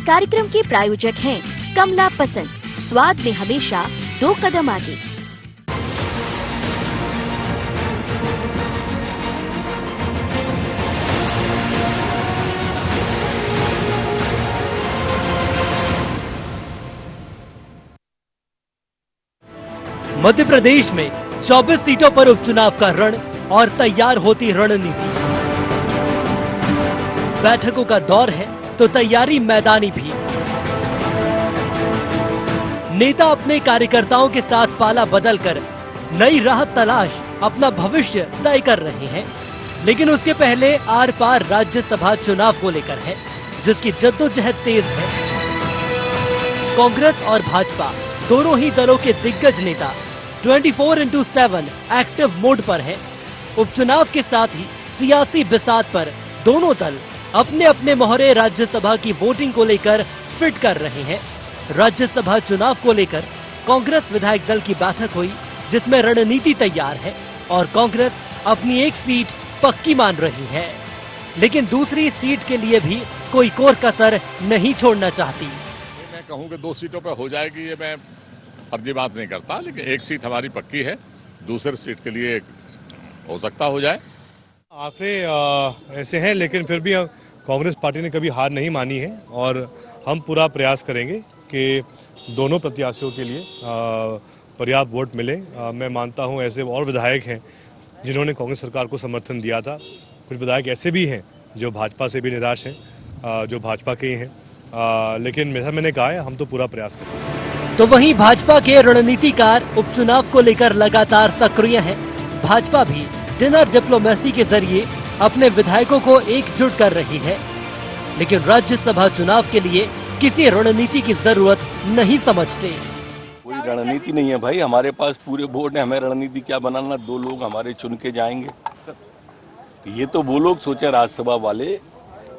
कार्यक्रम के प्रायोजक हैं कमला पसंद, स्वाद में हमेशा 2 कदम आगे। मध्य प्रदेश में 24 सीटों पर उपचुनाव का रण और तैयार होती रणनीति। बैठकों का दौर है तो तैयारी मैदानी भी। नेता अपने कार्यकर्ताओं के साथ पाला बदलकर नई राह तलाश अपना भविष्य तय कर रहे हैं, लेकिन उसके पहले आर पार राज्यसभा चुनाव को लेकर है, जिसकी जद्दोजहद तेज है। कांग्रेस और भाजपा दोनों ही दलों के दिग्गज नेता 24/7 एक्टिव मोड पर है। उपचुनाव के साथ ही सियासी बिसात पर दोनों दल अपने अपने मोहरे राज्यसभा की वोटिंग को लेकर फिट कर रहे हैं। राज्यसभा चुनाव को लेकर कांग्रेस विधायक दल की बैठक हुई, जिसमें रणनीति तैयार है और कांग्रेस अपनी एक सीट पक्की मान रही है, लेकिन दूसरी सीट के लिए भी कोई कोर कसर नहीं छोड़ना चाहती। मैं कहूं कि 2 सीटों पर हो जाएगी, ये मैं फर्जी बात नहीं करता, लेकिन एक सीट हमारी पक्की है, दूसरी सीट के लिए हो सकता हो जाए। आंकड़े ऐसे हैं, लेकिन फिर भी कांग्रेस पार्टी ने कभी हार नहीं मानी है और हम पूरा प्रयास करेंगे कि दोनों प्रत्याशियों के लिए पर्याप्त वोट मिले। मैं मानता हूं ऐसे और विधायक हैं जिन्होंने कांग्रेस सरकार को समर्थन दिया था। कुछ विधायक ऐसे भी हैं जो भाजपा से भी निराश हैं, जो भाजपा के ही हैं, लेकिन जैसा मैंने कहा है, हम तो पूरा प्रयास करेंगे। तो वहीं भाजपा के रणनीतिकार उपचुनाव को लेकर लगातार सक्रिय हैं। भाजपा भी डिनर डिप्लोमेसी के जरिए अपने विधायकों को एकजुट कर रही है, लेकिन राज्यसभा चुनाव के लिए किसी रणनीति की जरूरत नहीं समझते। कोई रणनीति नहीं है भाई, हमारे पास पूरे बोर्ड है, हमें रणनीति क्या बनाना, 2 लोग हमारे चुन के जाएंगे। ये तो वो लोग सोचे राज्यसभा वाले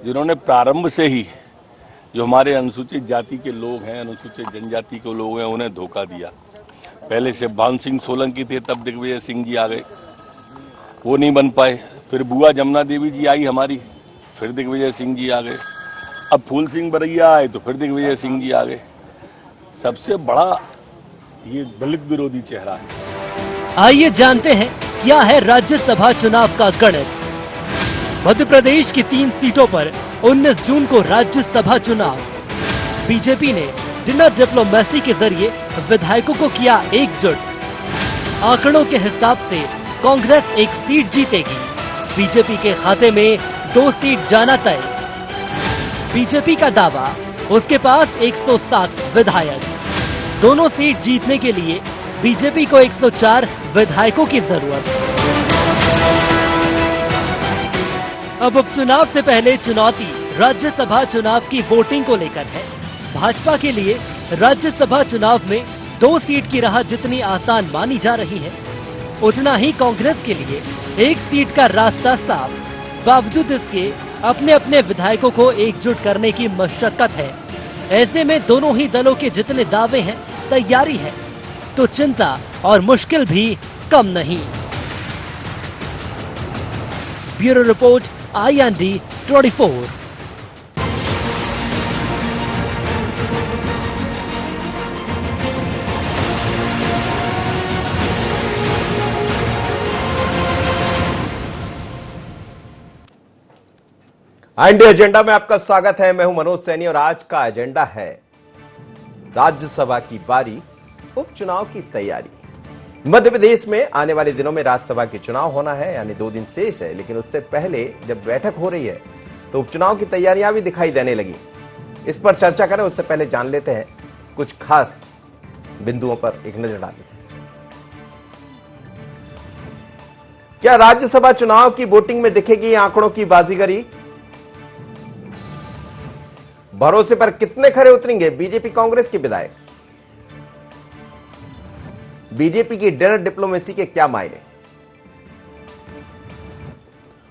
जिन्होंने प्रारंभ से ही जो हमारे अनुसूचित जाति के लोग हैं, अनुसूचित जनजाति के लोग हैं, उन्हें धोखा दिया। पहले से भान सिंह सोलंकी थे, तब दिग्विजय सिंह जी आ गए, वो नहीं बन पाए। फिर बुआ जमुना देवी जी आई हमारी, फिर दिग्विजय सिंह जी आ गए। अब फूल सिंह बरैया आए तो फिर दिग्विजय सिंह जी आ गए। सबसे बड़ा ये दलित विरोधी चेहरा है। आइए जानते हैं क्या है राज्यसभा चुनाव का गणित। मध्य प्रदेश की 3 सीटों पर 19 जून को राज्यसभा चुनाव। बीजेपी ने डिनर डिप्लोमेसी के जरिए विधायकों को किया एकजुट। आंकड़ों के हिसाब से कांग्रेस 1 सीट जीतेगी, बीजेपी के खाते में 2 सीट जाना तय। बीजेपी का दावा, उसके पास 107 विधायक। दोनों सीट जीतने के लिए बीजेपी को 104 विधायकों की जरूरत। अब उपचुनाव से पहले चुनौती राज्यसभा चुनाव की वोटिंग को लेकर है। भाजपा के लिए राज्यसभा चुनाव में 2 सीट की राह जितनी आसान मानी जा रही है, उतना ही कांग्रेस के लिए 1 सीट का रास्ता साफ। बावजूद इसके अपने अपने विधायकों को एकजुट करने की मशक्कत है। ऐसे में दोनों ही दलों के जितने दावे हैं, तैयारी है, तो चिंता और मुश्किल भी कम नहीं। Bureau report, IND 24। IND agenda में आपका स्वागत है। मैं हूं मनोज सैनी और आज का एजेंडा है राज्यसभा की बारी, उपचुनाव की तैयारी। मध्य प्रदेश में आने वाले दिनों में राज्यसभा के चुनाव होना है, यानी 2 दिन शेष है, लेकिन उससे पहले जब बैठक हो रही है तो उपचुनाव की तैयारियां भी दिखाई देने लगी। इस पर चर्चा करें उससे पहले जान लेते हैं कुछ खास बिंदुओं पर एक नजर डाल लेते हैं। क्या राज्यसभा चुनाव की वोटिंग में दिखेगी आंकड़ों की बाजीगरी? भरोसे पर कितने खरे उतरेंगे बीजेपी कांग्रेस के विधायक? बीजेपी की डिनर डिप्लोमेसी के क्या मायने?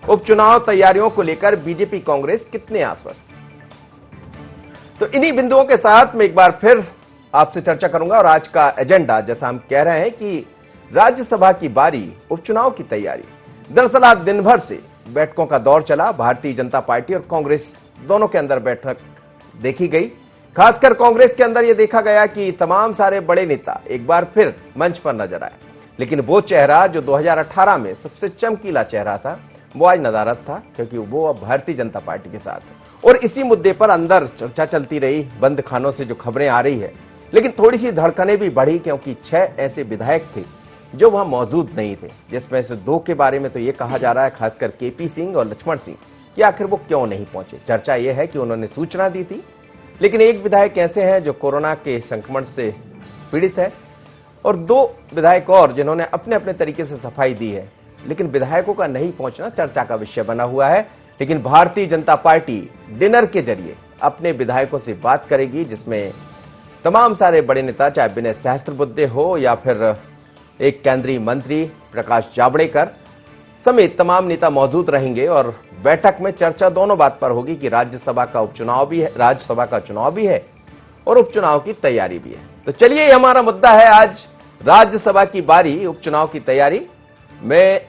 उपचुनाव तैयारियों को लेकर बीजेपी कांग्रेस कितने आश्वस्त? तो इन्हीं बिंदुओं के साथ मैं एक बार फिर आपसे चर्चा करूंगा और आज का एजेंडा, जैसा हम कह रहे हैं कि राज्यसभा की बारी, उपचुनाव की तैयारी। दरअसल आज दिन भर से बैठकों का दौर चला। भारतीय जनता पार्टी और कांग्रेस दोनों के अंदर बैठक देखी गई। खासकर कांग्रेस के अंदर यह देखा गया कि तमाम सारे बड़े नेता एक बार फिर मंच पर नजर आए, लेकिन वो चेहरा जो 2018 में सबसे चमकीला चेहरा था वो आज नदारद था, क्योंकि वो अब भारतीय जनता पार्टी के साथ है। और इसी मुद्दे पर अंदर चर्चा चलती रही, बंद खानों से जो खबरें आ रही है, लेकिन थोड़ी सी धड़कनें भी बढ़ी, क्योंकि 6 ऐसे विधायक थे जो वहां मौजूद नहीं थे, जिसमें से 2 के बारे में तो ये कहा जा रहा है, खासकर केपी सिंह और लक्ष्मण सिंह, कि आखिर वो क्यों नहीं पहुंचे। चर्चा यह है कि उन्होंने सूचना दी थी, लेकिन एक विधायक ऐसे हैं जो कोरोना के संक्रमण से पीड़ित है, और 2 विधायक और जिन्होंने अपने अपने तरीके से सफाई दी है, लेकिन विधायकों का नहीं पहुंचना चर्चा का विषय बना हुआ है। लेकिन भारतीय जनता पार्टी डिनर के जरिए अपने विधायकों से बात करेगी, जिसमें तमाम सारे बड़े नेता, चाहे विनय सहस्त्रबुद्धे हो या फिर एक केंद्रीय मंत्री प्रकाश जावड़ेकर समेत तमाम नेता मौजूद रहेंगे। और बैठक में चर्चा दोनों बात पर होगी कि राज्यसभा का उपचुनाव भी है, राज्यसभा का चुनाव भी है और उपचुनाव की तैयारी भी है। तो चलिए, ये हमारा मुद्दा है आज, राज्यसभा की बारी, उपचुनाव की तैयारी। मैं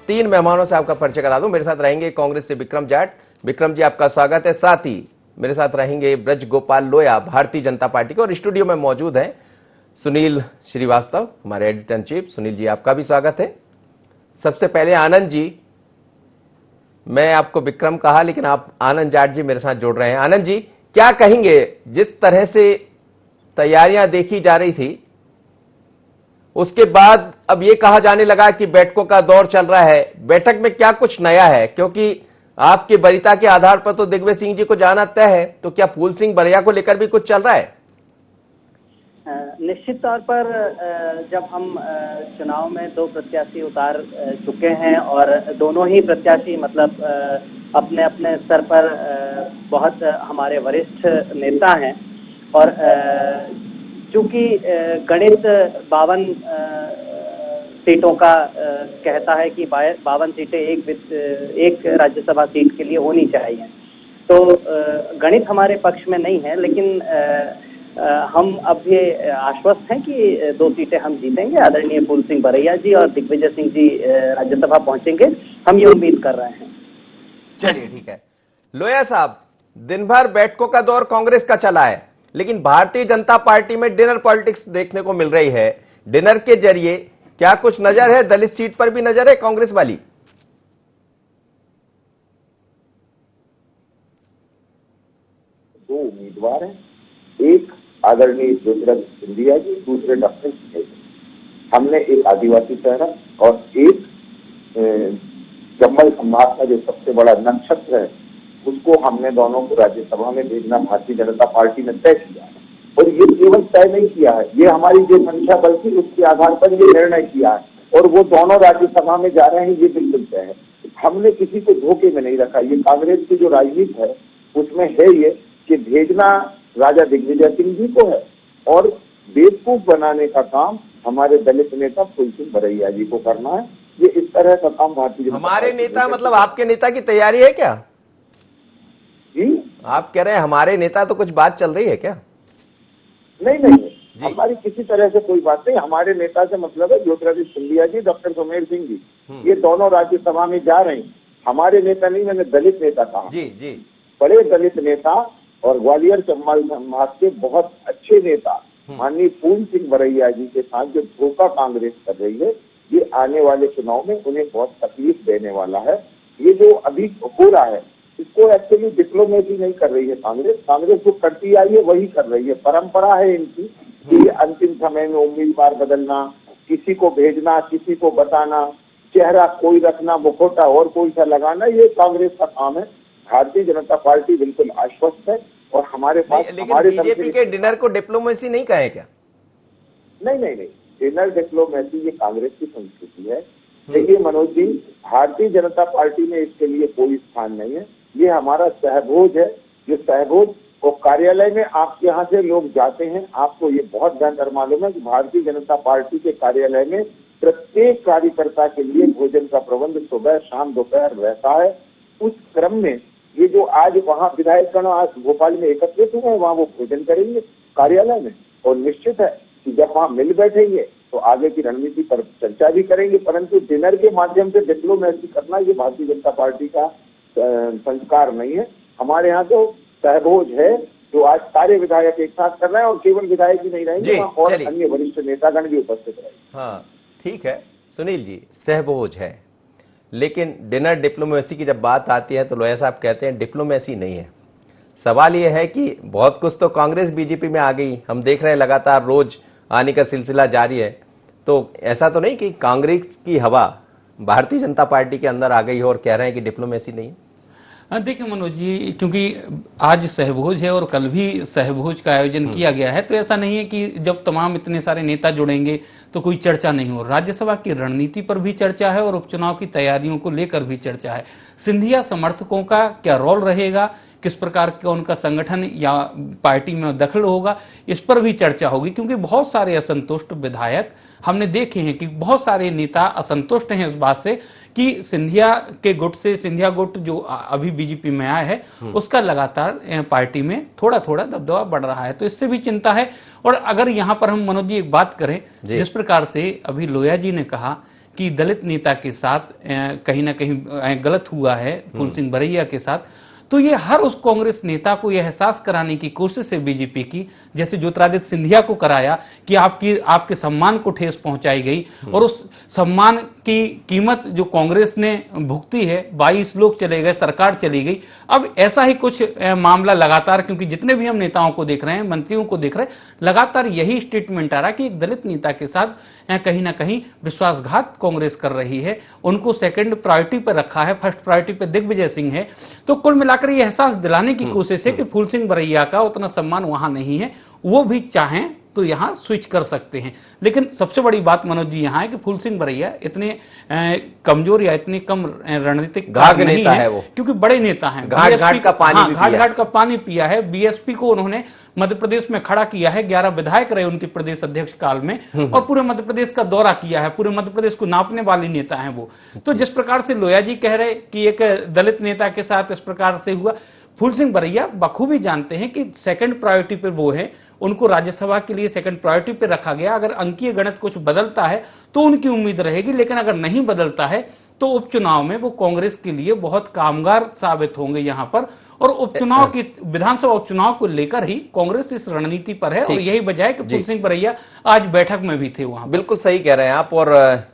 3 मेहमानों से आपका परिचय करा दूं। मेरे साथ रहेंगे कांग्रेस से विक्रम जाट। विक्रम जी, आपका स्वागत है। साथ ही मेरे साथ रहेंगे ब्रज गोपाल लोया, भारतीय जनता पार्टी के, और स्टूडियो में मौजूद हैं सुनील श्रीवास्तव, हमारे editor in chief. Sunil ji, आपका भी स्वागत है। सबसे पहले आनंद जी, मैं आपको विक्रम कहा, लेकिन आप आनंद जाट जी मेरे साथ जुड़ रहे हैं। आनंद जी, क्या कहेंगे, जिस तरह से तैयारियां देखी जा रही थी, उसके बाद अब यह कहा जाने लगा कि बैठकों का दौर चल रहा है, बैठक में क्या कुछ नया है? क्योंकि आपकी वरीयता के आधार पर तो दिग्विजय सिंह जी को जाना तय है, तो क्या फूल सिंह बरैया को लेकर भी कुछ चल रहा है? निश्चित तौर पर जब हम चुनाव में 2 प्रत्याशी उतार चुके हैं और दोनों ही प्रत्याशी मतलब अपने अपने स्तर पर बहुत हमारे वरिष्ठ नेता हैं, और चूंकि गणित 52 सीटों का कहता है कि 52 सीटें एक राज्यसभा सीट के लिए होनी चाहिए, तो गणित हमारे पक्ष में नहीं है, लेकिन हम अब भी आश्वस्त हैं कि 2 सीटें हम जीतेंगे। आदरणीय फूल सिंह बरैया जी और दिग्विजय सिंह जी राज्यसभा पहुंचेंगे, हम ये उम्मीद कर रहे हैं। चलिए, ठीक है। लोया साहब, दिन भर बैठकों का दौर कांग्रेस का चला है, लेकिन भारतीय जनता पार्टी में डिनर पॉलिटिक्स देखने को मिल रही है। डिनर के जरिए क्या कुछ नजर है? दलित सीट पर भी नजर है कांग्रेस वाली? दो उम्मीदवार हैं, एक आदरणीय ज्योतिरादित्य सिंधिया जी, दूसरे डॉक्टर सिंह। हमने एक आदिवासी चेहरा और एक चंबल संभाग का जो सबसे बड़ा नक्षत्र है, उसको हमने दोनों को राज्यसभा में भेजना भारतीय जनता पार्टी ने तय किया है। और ये केवल तय नहीं किया है, ये हमारी जो मंशा बल्कि उसके आधार पर ये निर्णय किया है, और वो दोनों राज्यसभा में जा रहे हैं, ये बिल्कुल तय है। हमने किसी को धोखे में नहीं रखा। ये कांग्रेस की जो राजनीति है उसमें है ये कि भेजना राजा दिग्विजय सिंह जी को है, और बेवकूफ बनाने का काम हमारे दलित नेता फूल सिंह बरैया जी को करना है। ये इस तरह का काम भारतीय जनता हमारे नेता मतलब आपके नेता की तैयारी है क्या जी? आप कह रहे हैं हमारे नेता, तो कुछ बात चल रही है क्या? नहीं, हमारी किसी तरह से कोई बात नहीं। हमारे नेता से मतलब है ज्योतिरादित्य सिंधिया जी, डॉक्टर सुमेर सिंह जी, ये दोनों राज्यसभा में जा रहे हैं। हमारे नेता नहीं, मैंने दलित नेता कहा। जी, बड़े दलित नेता और ग्वालियर चंबल संभाग के बहुत अच्छे नेता माननीय फूल सिंह बरैया जी के साथ जो धोखा कांग्रेस कर रही है, ये आने वाले चुनाव में उन्हें बहुत तकलीफ देने वाला है। ये जो अभी हो रहा है, इसको एक्चुअली डिप्लोमेसी नहीं कर रही है कांग्रेस। कांग्रेस जो करती आई है वही कर रही है। परंपरा है इनकी कि अंतिम समय में उम्मीदवार बदलना, किसी को भेजना, किसी को बताना, चेहरा कोई रखना, मुखौटा और कोई सा लगाना, ये कांग्रेस का काम है। भारतीय जनता पार्टी बिल्कुल आश्वस्त है, और हमारे पास लेकिन बीजेपी के डिनर को डिप्लोमेसी नहीं कहे क्या? नहीं, डिनर डिप्लोमेसी ये कांग्रेस की संस्कृति है। देखिए मनोज जी, भारतीय जनता पार्टी में इसके लिए कोई स्थान नहीं है। ये हमारा सहभोज है, जो सहभोज और कार्यालय में आपके यहाँ से लोग जाते हैं। आपको ये बहुत बेहतर मालूम है कि भारतीय जनता पार्टी के कार्यालय में प्रत्येक कार्यकर्ता के लिए भोजन का प्रबंध सुबह शाम दोपहर रहता है। उस क्रम में ये जो आज वहाँ विधायकगण आज भोपाल में एकत्रित हुए हैं, वहाँ वो भोजन करेंगे कार्यालय में, और निश्चित है कि जब वहाँ मिल बैठेंगे तो आगे की रणनीति पर चर्चा भी करेंगे। परंतु डिनर के माध्यम से डिप्लोमेसी करना ये भारतीय जनता पार्टी का संस्कार नहीं है। हमारे यहाँ तो सहभोज है, जो आज सारे विधायक एक साथ कर रहे हैं, और केवल विधायक ही नहीं रहेंगे, जी, वहाँ और चलिए। अन्य वरिष्ठ नेतागण भी उपस्थित रहेंगे। हाँ ठीक है सुनील जी, सहभोज है, लेकिन डिनर डिप्लोमेसी की जब बात आती है तो लोया साहब कहते हैं डिप्लोमेसी नहीं है। सवाल यह है कि बहुत कुछ तो कांग्रेस बीजेपी में आ गई, हम देख रहे हैं लगातार रोज आने का सिलसिला जारी है, तो ऐसा तो नहीं कि कांग्रेस की हवा भारतीय जनता पार्टी के अंदर आ गई हो और कह रहे हैं कि डिप्लोमेसी नहीं है? देखिए मनोज जी, क्योंकि आज सहभोज है और कल भी सहभोज का आयोजन किया गया है, तो ऐसा नहीं है कि जब तमाम इतने सारे नेता जुड़ेंगे तो कोई चर्चा नहीं हो। राज्यसभा की रणनीति पर भी चर्चा है और उपचुनाव की तैयारियों को लेकर भी चर्चा है। सिंधिया समर्थकों का क्या रोल रहेगा, किस प्रकार का उनका संगठन या पार्टी में दखल होगा, इस पर भी चर्चा होगी, क्योंकि बहुत सारे असंतुष्ट विधायक हमने देखे हैं कि बहुत सारे नेता असंतुष्ट हैं इस बात से कि सिंधिया के गुट से, सिंधिया गुट जो अभी बीजेपी में आया है उसका लगातार पार्टी में थोड़ा थोड़ा दबदबा बढ़ रहा है, तो इससे भी चिंता है। और अगर यहाँ पर हम मनोज जी एक बात करें, जिस प्रकार से अभी लोया जी ने कहा कि दलित नेता के साथ कहीं ना कहीं गलत हुआ है फूल सिंह बरैया के साथ, तो ये हर उस कांग्रेस नेता को यह एहसास कराने की कोशिश है बीजेपी की, जैसे ज्योतिरादित्य सिंधिया को कराया कि आपके सम्मान को ठेस पहुंचाई गई और उस सम्मान की कीमत जो कांग्रेस ने भुगती है, 22 लोग चले गए, सरकार चली गई। अब ऐसा ही कुछ मामला लगातार, क्योंकि जितने भी हम नेताओं को देख रहे हैं, मंत्रियों को देख रहे हैं, लगातार यही स्टेटमेंट आ रहा है कि एक दलित नेता के साथ कहीं ना कहीं विश्वासघात कांग्रेस कर रही है, उनको सेकंड प्रायोरिटी पर रखा है, फर्स्ट प्रायोरिटी पर दिग्विजय सिंह है। तो कुल मिलाकर ये एहसास दिलाने की कोशिश है कि फूल सिंह बरैया का उतना सम्मान वहां नहीं है, वो भी चाहें तो यहां स्विच कर सकते हैं। लेकिन सबसे बड़ी बात मनोज जी यहां है कि फूल सिंह बरैया इतने कमजोर या इतने कम रणनीतिक नहीं है वो, क्योंकि बड़े नेता हैं, घाट घाट का पानी पिया है। बीएसपी को उन्होंने मध्य प्रदेश में खड़ा किया है, 11 विधायक रहे उनके प्रदेश अध्यक्ष काल में, और पूरे मध्य प्रदेश का दौरा किया है, पूरे मध्य प्रदेश को नापने वाले नेता हैं वो। तो जिस प्रकार से लोया जी कह रहे कि एक दलित नेता के साथ इस प्रकार से हुआ, फूल सिंह बरैया बखूबी जानते हैं कि सेकंड प्रायोरिटी पे वो है, उनको राज्यसभा के लिए सेकंड प्रायोरिटी पे रखा गया। अगर अंकीय गणित कुछ बदलता है तो उनकी उम्मीद रहेगी, लेकिन अगर नहीं बदलता है तो उपचुनाव में वो कांग्रेस के लिए बहुत कामगार साबित होंगे यहाँ पर। और उपचुनाव की, विधानसभा उपचुनाव को लेकर ही कांग्रेस इस रणनीति पर है, और यही वजह है कि फूल सिंह बरैया आज बैठक में भी थे वहां। बिल्कुल सही कह रहे हैं आप। और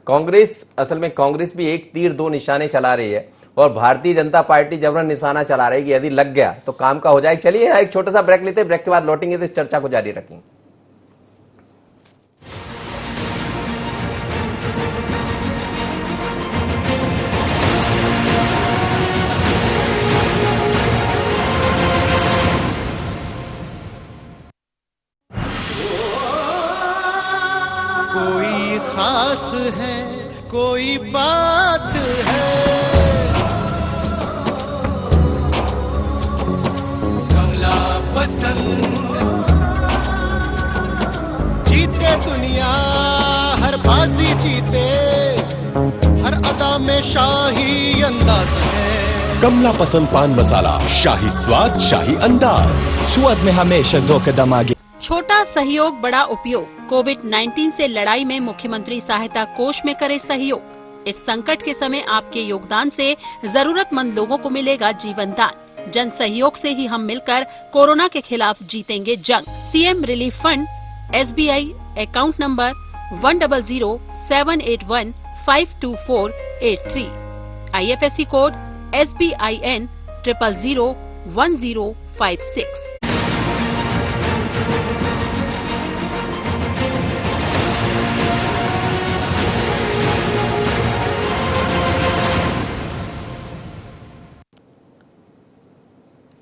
कांग्रेस, असल में कांग्रेस भी एक तीर दो निशाने चला रही है, और भारतीय जनता पार्टी जबरन निशाना चला रही है कि यदि लग गया तो काम का हो जाए। चलिए एक छोटा सा ब्रेक लेते हैं, ब्रेक के बाद लौटेंगे तो इस चर्चा को जारी रखेंगे। कोई खास है, कोई बात है, कमला पसंद, जीते दुनिया हर बाजी जीते, हर अदा में शाही अंदाज है। कमला पसंद पान मसाला, शाही स्वाद, शाही अंदाज, स्वाद में हमेशा 2 कदम आगे। छोटा सहयोग बड़ा उपयोग, कोविड-19 से लड़ाई में मुख्यमंत्री सहायता कोष में करे सहयोग। इस संकट के समय आपके योगदान से जरूरतमंद लोगों को मिलेगा जीवन दान। जन सहयोग से ही हम मिलकर कोरोना के खिलाफ जीतेंगे जंग। CM relief fund, SBI account number 10078152483, IFSC code SBIN 0001056।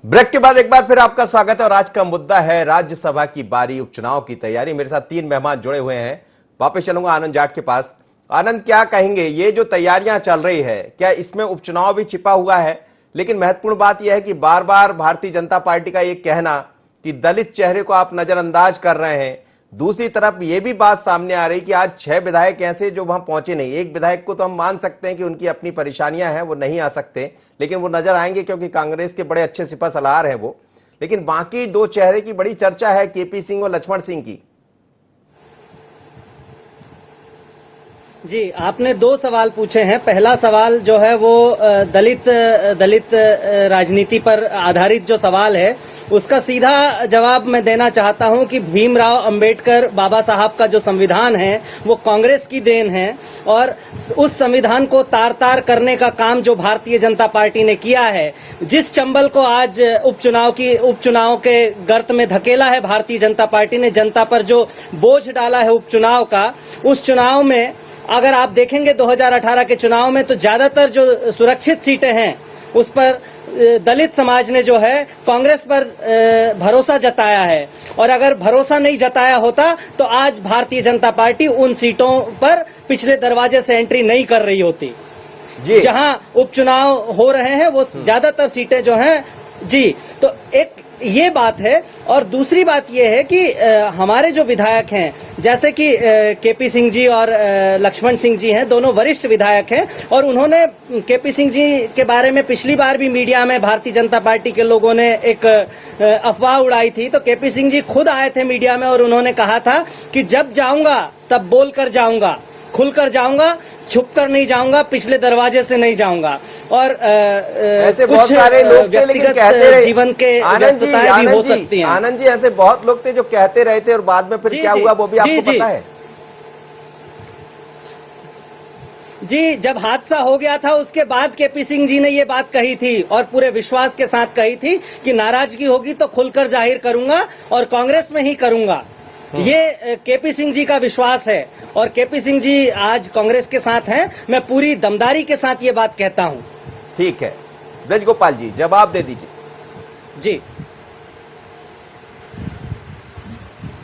Break के बाद एक बार फिर आपका स्वागत है, और आज का मुद्दा है राज्यसभा की बारी, उपचुनाव की तैयारी। मेरे साथ 3 मेहमान जुड़े हुए हैं। वापस चलूंगा आनंद जाट के पास। आनंद, क्या कहेंगे, ये जो तैयारियां चल रही है, क्या इसमें उपचुनाव भी छिपा हुआ है? लेकिन महत्वपूर्ण बात यह है कि बार बार भारतीय जनता पार्टी का ये कहना कि दलित चेहरे को आप नजरअंदाज कर रहे हैं। दूसरी तरफ ये भी बात सामने आ रही कि आज 6 विधायक ऐसे जो वहां पहुंचे नहीं। एक विधायक को तो हम मान सकते हैं कि उनकी अपनी परेशानियां हैं, वो नहीं आ सकते, लेकिन वो नजर आएंगे क्योंकि कांग्रेस के बड़े अच्छे सिपा सलार हैं वो। लेकिन बाकी 2 चेहरे की बड़ी चर्चा है, केपी सिंह और लक्ष्मण सिंह की। जी, आपने दो सवाल पूछे हैं। पहला सवाल जो है वो दलित राजनीति पर आधारित जो सवाल है उसका सीधा जवाब मैं देना चाहता हूं कि भीमराव अंबेडकर बाबा साहब का जो संविधान है वो कांग्रेस की देन है और उस संविधान को तार-तार करने का काम जो भारतीय जनता पार्टी ने किया है, जिस चंबल को आज उपचुनाव के गर्त में धकेला है भारतीय जनता पार्टी ने, जनता पर जो बोझ डाला है उपचुनाव का, उस चुनाव में अगर आप देखेंगे 2018 के चुनाव में तो ज्यादातर जो सुरक्षित सीटें हैं उस पर दलित समाज ने जो है कांग्रेस पर भरोसा जताया है और अगर भरोसा नहीं जताया होता तो आज भारतीय जनता पार्टी उन सीटों पर पिछले दरवाजे से एंट्री नहीं कर रही होती। जी, जहां उपचुनाव हो रहे हैं वो ज्यादातर सीटें जो हैं जी, तो एक ये बात है। और दूसरी बात ये है कि हमारे जो विधायक हैं जैसे कि केपी सिंह जी और लक्ष्मण सिंह जी हैं, दोनों वरिष्ठ विधायक हैं और उन्होंने केपी सिंह जी के बारे में पिछली बार भी मीडिया में भारतीय जनता पार्टी के लोगों ने एक अफवाह उड़ाई थी, तो केपी सिंह जी खुद आए थे मीडिया में और उन्होंने कहा था कि जब जाऊंगा तब बोल कर जाऊंगा, खुलकर जाऊंगा, छुप कर नहीं जाऊंगा, पिछले दरवाजे से नहीं जाऊंगा। और ऐसे कुछ बहुत सारे लोग थे लेकिन कहते रहे, जीवन के व्यस्तताएं भी हो सकती हैं। आनंद जी, ऐसे बहुत लोग थे जो कहते रहे थे और बाद में फिर क्या हुआ वो भी आपको पता है? जी, जब हादसा हो गया था उसके बाद केपी सिंह जी ने ये बात कही थी और पूरे विश्वास के साथ कही थी कि नाराजगी होगी तो खुलकर जाहिर करूंगा और कांग्रेस में ही करूंगा। ये केपी सिंह जी का विश्वास है और केपी सिंह जी आज कांग्रेस के साथ हैं। मैं पूरी दमदारी के साथ ये बात कहता हूं। ठीक है, ब्रज गोपाल जी जवाब दे दीजिए। जी,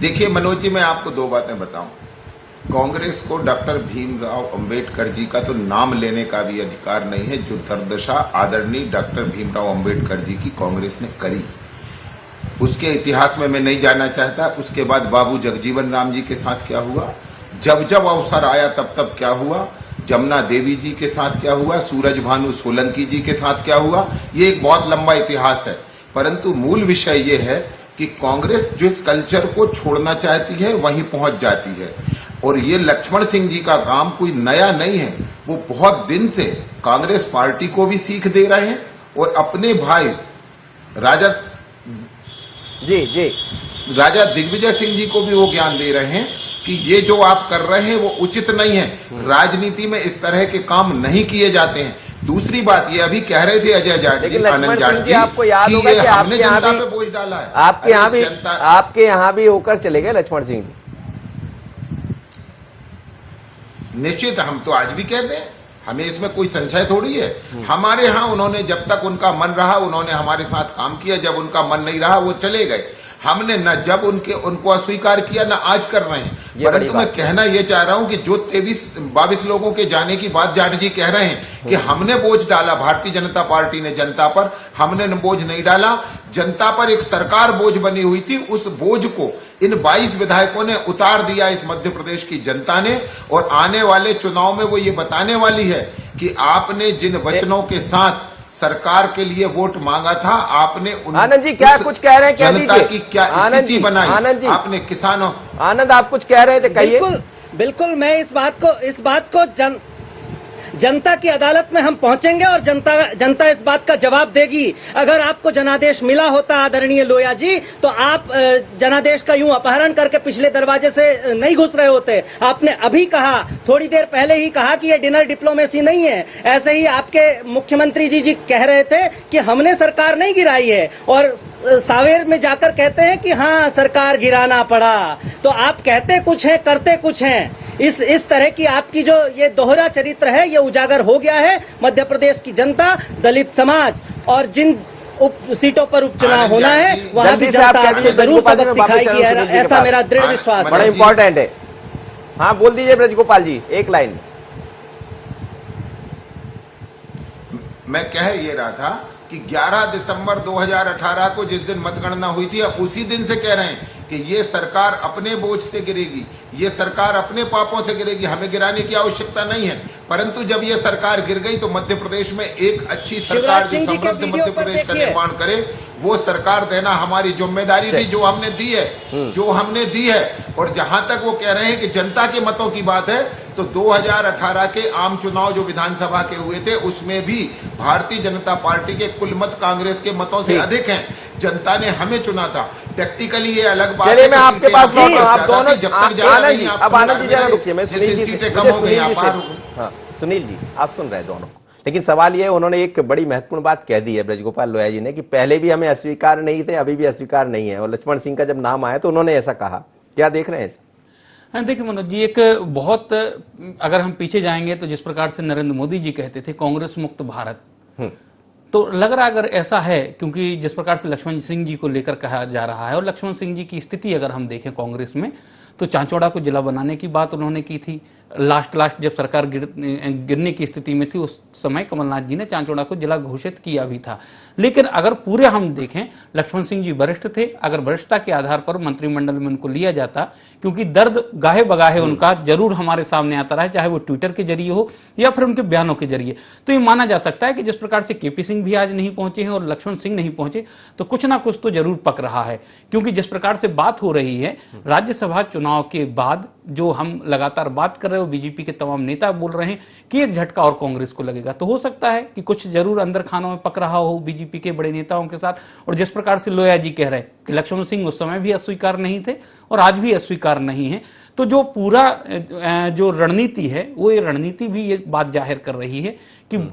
देखिए मनोज जी, मैं आपको दो बातें बताऊं। कांग्रेस को डॉक्टर भीमराव अंबेडकर जी का तो नाम लेने का भी अधिकार नहीं है। जो दुर्दशा आदरणीय डॉक्टर भीमराव अंबेडकर जी की कांग्रेस ने करी, उसके इतिहास में मैं नहीं जानना चाहता। उसके बाद बाबू जगजीवन राम जी के साथ क्या हुआ, जब जब अवसर आया तब तब क्या हुआ, जमुना देवी जी के साथ क्या हुआ, सूरज भानु सोलंकी जी के साथ क्या हुआ, ये एक बहुत लंबा इतिहास है। परंतु मूल विषय ये है कि कांग्रेस जिस कल्चर को छोड़ना चाहती है वहीं पहुंच जाती है। और ये लक्ष्मण सिंह जी का काम कोई नया नहीं है, वो बहुत दिन से कांग्रेस पार्टी को भी सीख दे रहे हैं और अपने भाई राजा दिग्विजय सिंह जी को भी वो ज्ञान दे रहे हैं कि ये जो आप कर रहे हैं वो उचित नहीं है। राजनीति में इस तरह के काम नहीं किए जाते हैं। दूसरी बात ये अभी कह रहे थे अजय जाट जी, आनंद जाट जी, आपको याद होगा कि हमने जनता पे बोझ डाला है। आपके यहाँ भी होकर चले गए लक्ष्मण सिंह जी। निश्चित, हम तो आज भी कहते हैं, हमें इसमें कोई संशय थोड़ी है। हमारे यहाँ उन्होंने जब तक उनका मन रहा उन्होंने हमारे साथ काम किया, जब उनका मन नहीं रहा वो चले गए। हमने न जब उनको अस्वीकार किया न आज कर रहे हैं। परंतु मैं कहना यह चाह रहा हूं कि जो 23-22 लोगों के जाने की बात जाट जी कह रहे हैं कि हमने बोझ डाला, भारतीय जनता पार्टी ने जनता पर, हमने बोझ नहीं डाला। जनता पर एक सरकार बोझ बनी हुई थी, उस बोझ को इन 22 विधायकों ने उतार दिया इस मध्य प्रदेश की जनता ने। और आने वाले चुनाव में वो ये बताने वाली है कि आपने जिन वचनों के साथ सरकार के लिए वोट मांगा था, आपने आनंद जी क्या कुछ कह रहे हैं, कह जनता की क्या स्थिति बनाई। आनंद जी, आपने किसानों, आनंद आप कुछ कह रहे थे, कहिए। बिल्कुल मैं इस बात को जनता की अदालत में हम पहुंचेंगे और जनता इस बात का जवाब देगी। अगर आपको जनादेश मिला होता आदरणीय लोया जी, तो आप जनादेश का यूं अपहरण करके पिछले दरवाजे से नहीं घुस रहे होते। आपने अभी कहा, थोड़ी देर पहले ही कहा कि ये डिनर डिप्लोमेसी नहीं है। ऐसे ही आपके मुख्यमंत्री जी कह रहे थे कि हमने सरकार नहीं गिराई है और सावेर में जाकर कहते हैं कि हाँ सरकार गिराना पड़ा। तो आप कहते कुछ हैं, करते कुछ हैं। इस तरह की आपकी जो ये दोहरा चरित्र है ये उजागर हो गया है। मध्य प्रदेश की जनता, दलित समाज और जिन सीटों पर उपचुनाव होना है वहां भी जनता आपको जरूर सबक सिखाएगी, ऐसा मेरा दृढ़ विश्वास है। बड़ा इंपॉर्टेंट है। हाँ बोल दीजिए ब्रज गोपाल जी, एक लाइन। मैं कह ये रहा था कि 11 दिसंबर 2018 को जिस दिन मतगणना हुई थी, अब उसी दिन से कह रहे हैं कि ये सरकार अपने बोझ से गिरेगी, ये सरकार अपने पापों से गिरेगी, हमें गिराने की आवश्यकता नहीं है। परंतु जब ये सरकार गिर गई तो मध्य प्रदेश में एक अच्छी सरकार जो समृद्ध मध्य प्रदेश का निर्माण करे, वो सरकार देना हमारी जिम्मेदारी थी, जो हमने दी है। और जहां तक वो कह रहे हैं कि जनता के मतों की बात है, तो 2018 के आम चुनाव जो विधानसभा के हुए थे उसमें भी भारतीय जनता पार्टी के कुल मत कांग्रेस के मतों से अधिक हैं। जनता ने हमें चुना था। प्रैक्टिकली ये अलग बात है। मैं आपके पास लौट रहा हूं, आप दोनों जब तक आनंद जी, अब आनंद जी जरा रुकिए, मैं सुनील जी सीटें कम हो गई, हाँ सुनील जी आप सुन रहे हैं दोनों, लेकिन सवाल ये उन्होंने एक बड़ी महत्वपूर्ण बात कह दी है ब्रजगोपाल लोया जी ने कि पहले भी हमें अस्वीकार नहीं थे, अभी भी अस्वीकार नहीं है, और लक्ष्मण सिंह का जब नाम आया तो उन्होंने ऐसा कहा। क्या देख रहे हैं? देखिए मनोज जी, एक बहुत अगर हम पीछे जाएंगे तो जिस प्रकार से नरेंद्र मोदी जी कहते थे कांग्रेस मुक्त भारत, तो लग रहा अगर ऐसा है, क्योंकि जिस प्रकार से लक्ष्मण सिंह जी को लेकर कहा जा रहा है और लक्ष्मण सिंह जी की स्थिति अगर हम देखें कांग्रेस में, तो चांचौड़ा को जिला बनाने की बात उन्होंने की थी। लास्ट जब सरकार गिरने की स्थिति में थी उस समय कमलनाथ जी ने चांचौड़ा को जिला घोषित किया भी था। लेकिन अगर पूरे हम देखें, लक्ष्मण सिंह जी वरिष्ठ थे, अगर वरिष्ठता के आधार पर मंत्रिमंडल में उनको लिया जाता, क्योंकि दर्द गाहे बगाहे उनका जरूर हमारे सामने आता रहा, चाहे वो ट्विटर के जरिए हो या फिर उनके बयानों के जरिए, तो ये माना जा सकता है कि जिस प्रकार से केपी सिंह भी आज नहीं पहुंचे हैं और लक्ष्मण सिंह नहीं पहुंचे, तो कुछ ना कुछ तो जरूर पक रहा है। क्योंकि जिस प्रकार से बात हो रही है राज्यसभा चुनाव के बाद, जो हम लगातार बात कर रहे हो, बीजेपी के तमाम नेता बोल रहे हैं कि एक झटका और कांग्रेस को लगेगा, तो हो सकता है कि कुछ जरूर अंदर खानों में पक रहा हो बीजेपी के बड़े नेताओं के साथ। और जिस प्रकार से लोया जी कह रहे हैं कि लक्ष्मण सिंह उस समय भी अस्वीकार नहीं थे और आज भी अस्वीकार नहीं है, तो जो पूरा जो रणनीति है वो ये रणनीति भी ये बात जाहिर कर रही है कि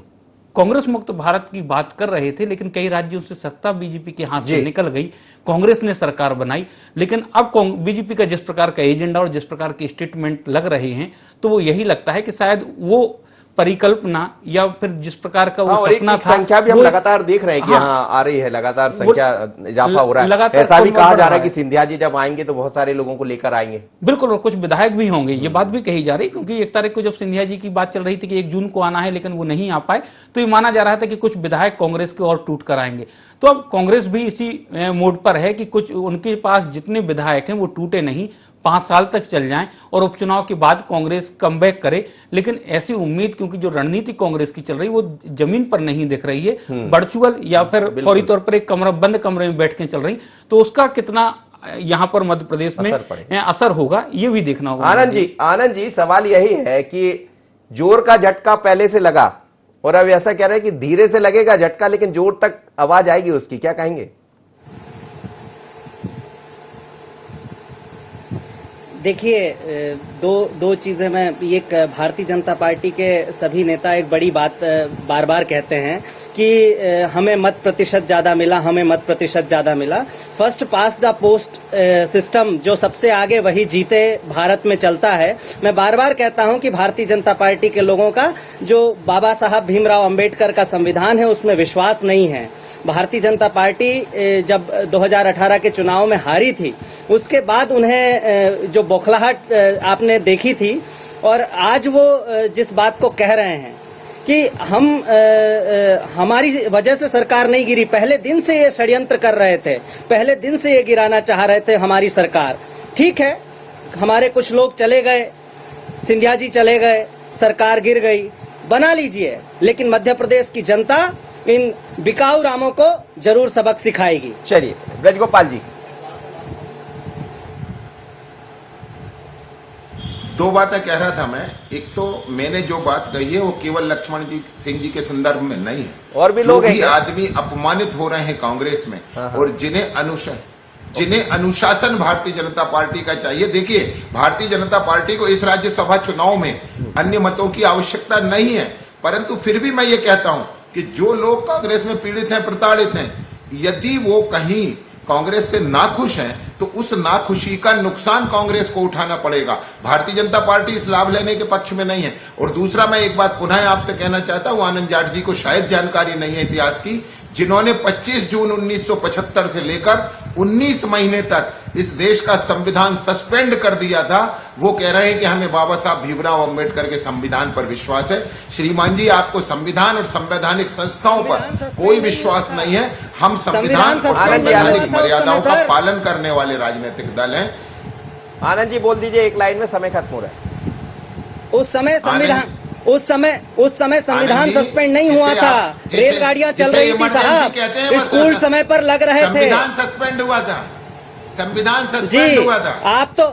कांग्रेस मुक्त भारत की बात कर रहे थे, लेकिन कई राज्यों से सत्ता बीजेपी के हाथ से निकल गई, कांग्रेस ने सरकार बनाई। लेकिन अब बीजेपी का जिस प्रकार का एजेंडा और जिस प्रकार के स्टेटमेंट लग रहे हैं, तो वो यही लगता है कि शायद वो परिकल्पना या फिर जिस प्रकार का वो सपना था, संख्या भी हम लगातार देख रहे हैं कि हाँ आ रही है, लगातार संख्या इजाफा हो रहा है। ऐसा भी कहा जा रहा है कि सिंधिया जी जब आएंगे तो बहुत सारे लोगों को लेकर आएंगे। बिल्कुल, और कुछ विधायक भी होंगे, ये बात भी कही जा रही, क्योंकि 1 तारीख को जब सिंधिया जी की बात चल रही थी कि 1 जून को आना है, लेकिन वो नहीं आ पाए, तो ये माना जा रहा था कि कुछ विधायक कांग्रेस के और टूट कर आएंगे। तो अब कांग्रेस भी इसी मोड पर है कि कुछ उनके पास जितने विधायक हैं वो टूटे नहीं, 5 साल तक चल जाएं और उपचुनाव के बाद कांग्रेस कमबैक करे। लेकिन ऐसी उम्मीद, क्योंकि जो रणनीति कांग्रेस की चल रही वो जमीन पर नहीं दिख रही है, वर्चुअल या फिर फौरी तौर पर एक बंद कमरे में बैठ के चल रही, तो उसका कितना यहाँ पर मध्य प्रदेश में असर होगा ये भी देखना होगा। आनंद जी सवाल यही है कि जोर का झटका पहले से लगा और अब ऐसा कह रहे हैं कि धीरे से लगेगा झटका, लेकिन जोर तक आवाज आएगी उसकी, क्या कहेंगे? देखिए, दो चीजें मैं, एक भारतीय जनता पार्टी के सभी नेता एक बड़ी बात बार बार कहते हैं कि हमें मत प्रतिशत ज्यादा मिला, हमें मत प्रतिशत ज्यादा मिला। First pass the post system जो सबसे आगे वही जीते भारत में चलता है। मैं बार बार कहता हूं कि भारतीय जनता पार्टी के लोगों का जो बाबा साहब भीमराव अंबेडकर का संविधान है उसमें विश्वास नहीं है। भारतीय जनता पार्टी जब 2018 के चुनाव में हारी थी, उसके बाद उन्हें जो बौखलाहट आपने देखी थी, और आज वो जिस बात को कह रहे हैं कि हमारी वजह से सरकार नहीं गिरी, पहले दिन से ये षड्यंत्र कर रहे थे, पहले दिन से ये गिराना चाह रहे थे हमारी सरकार। ठीक है, हमारे कुछ लोग चले गए, सिंधिया जी चले गए, सरकार गिर गई, बना लीजिए, लेकिन मध्य प्रदेश की जनता इन बिकाऊ रामों को जरूर सबक सिखाएगी। चलिए ब्रजगोपाल जी, 2 बातें कह रहा था मैं। एक तो मैंने जो बात कही है वो केवल लक्ष्मण सिंह जी के संदर्भ में नहीं है, और भी लोग हैं, आदमी अपमानित हो रहे हैं कांग्रेस में और जिन्हें अनुशासन भारतीय जनता पार्टी का चाहिए। देखिए, भारतीय जनता पार्टी को इस राज्यसभा चुनाव में अन्य मतों की आवश्यकता नहीं है, परंतु फिर भी मैं ये कहता हूं कि जो लोग कांग्रेस में पीड़ित हैं, प्रताड़ित हैं, यदि वो कहीं कांग्रेस से नाखुश हैं तो उस नाखुशी का नुकसान कांग्रेस को उठाना पड़ेगा। भारतीय जनता पार्टी इस लाभ लेने के पक्ष में नहीं है। और दूसरा, मैं एक बात पुनः आपसे कहना चाहता हूं, आनंद जाट जी को शायद जानकारी नहीं है इतिहास की, जिन्होंने 25 जून 1975 से लेकर 19 महीने तक इस देश का संविधान सस्पेंड कर दिया था, वो कह रहे हैं कि हमें बाबा साहब भीमराव अंबेडकर के संविधान पर विश्वास है। श्रीमान जी, आपको संविधान और संवैधानिक संस्थाओं पर कोई विश्वास नहीं है। हम संविधान और संवैधानिक मर्यादाओं का पालन करने वाले राजनीतिक दल हैं। आनंद जी बोल दीजिए, एक लाइन में, समय खत्म हो रहा है। उस समय संविधान सस्पेंड नहीं हुआ था, रेलगाड़ियां चल रही थी साहब, स्कूल समय पर लग रहे थे। संविधान सस्पेंड हुआ था, संविधान सस्पेंड हुआ था। आप तो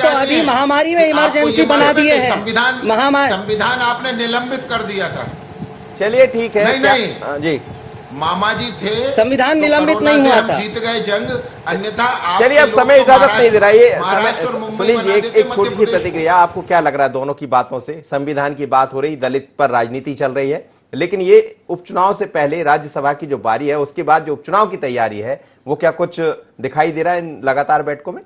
अभी महामारी में इमरजेंसी बना दिए हैं। संविधान आपने निलंबित कर दिया था। चलिए ठीक है। नहीं जी, मामा जी थे, संविधान निलंबित नहीं हुआ था। जीत गए जंग, अन्यथा चलिए अब समय इजाजत नहीं दे रहा है। सुनील जी, एक छोटी सी प्रतिक्रिया, आपको क्या लग रहा है दोनों की बातों से? संविधान की बात हो रही, दलित पर राजनीति चल रही है, लेकिन ये उपचुनाव से पहले राज्यसभा की जो बारी है, उसके बाद जो उपचुनाव की तैयारी है, वो क्या कुछ दिखाई दे रहा है इन लगातार बैठकों में?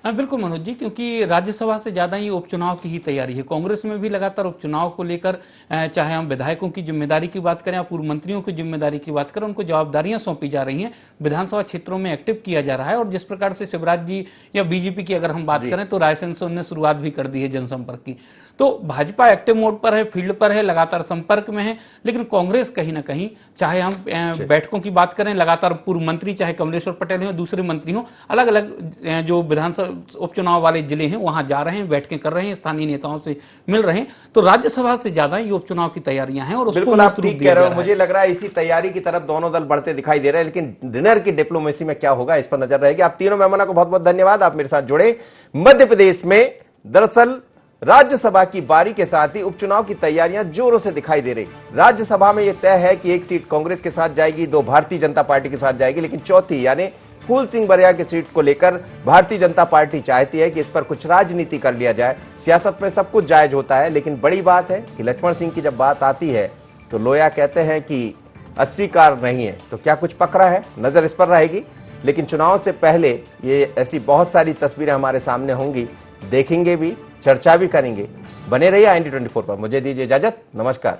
बिल्कुल मनोज जी, क्योंकि राज्यसभा से ज्यादा ही उपचुनाव की ही तैयारी है। कांग्रेस में भी लगातार उपचुनाव को लेकर, चाहे हम विधायकों की जिम्मेदारी की बात करें या पूर्व मंत्रियों की जिम्मेदारी की बात करें, उनको जवाबदारियां सौंपी जा रही हैं, विधानसभा क्षेत्रों में एक्टिव किया जा रहा है। और जिस प्रकार से शिवराज जी या बीजेपी की अगर हम बात करें तो रायसेन से उन्होंने शुरुआत भी कर दी है जनसंपर्क की। तो भाजपा एक्टिव मोड पर है, फील्ड पर है, लगातार संपर्क में है। लेकिन कांग्रेस कहीं ना कहीं, चाहे हम बैठकों की बात करें, लगातार पूर्व मंत्री चाहे कमलेश्वर पटेल हो, दूसरे मंत्री हो, अलग अलग जो विधानसभा उपचुनाव वाले जिले हैं वहां जा रहे हैं, बैठकें कर रहे हैं, स्थानीय नेताओं से मिल रहे हैं। तो राज्यसभा से ज्यादा ये उपचुनाव की तैयारियां हैं। और बिल्कुल आप ठीक कह रहे हो। मुझे लग रहा है इसी तैयारी की तरफ दोनों दल बढ़ते दिखाई दे रहे हैं, लेकिन डिनर की डिप्लोमेसी में क्या होगा इस पर नजर रहेगी। आप तीनों मेहमानों को बहुत बहुत धन्यवाद, आप मेरे साथ जुड़े। मध्य प्रदेश में दरअसल राज्यसभा की बारी के साथ ही उपचुनाव की तैयारियां जोरों से दिखाई दे रही। राज्यसभा में यह तय है कि एक सीट कांग्रेस के साथ जाएगी, 2 भारतीय जनता पार्टी के साथ जाएगी, लेकिन चौथी यानी फूल सिंह बरिया की सीट को लेकर भारतीय जनता पार्टी चाहती है कि इस पर कुछ राजनीति कर लिया जाए। सियासत में सब कुछ जायज होता है, लेकिन बड़ी बात है कि लक्ष्मण सिंह की जब बात आती है तो लोया कहते हैं कि अस्वीकार नहीं है। तो क्या कुछ पकड़ा है, नजर इस पर रहेगी। लेकिन चुनाव से पहले ये ऐसी बहुत सारी तस्वीरें हमारे सामने होंगी, देखेंगे भी, चर्चा भी करेंगे। बने रहिए IND 24 पर। मुझे दीजिए इजाजत, नमस्कार।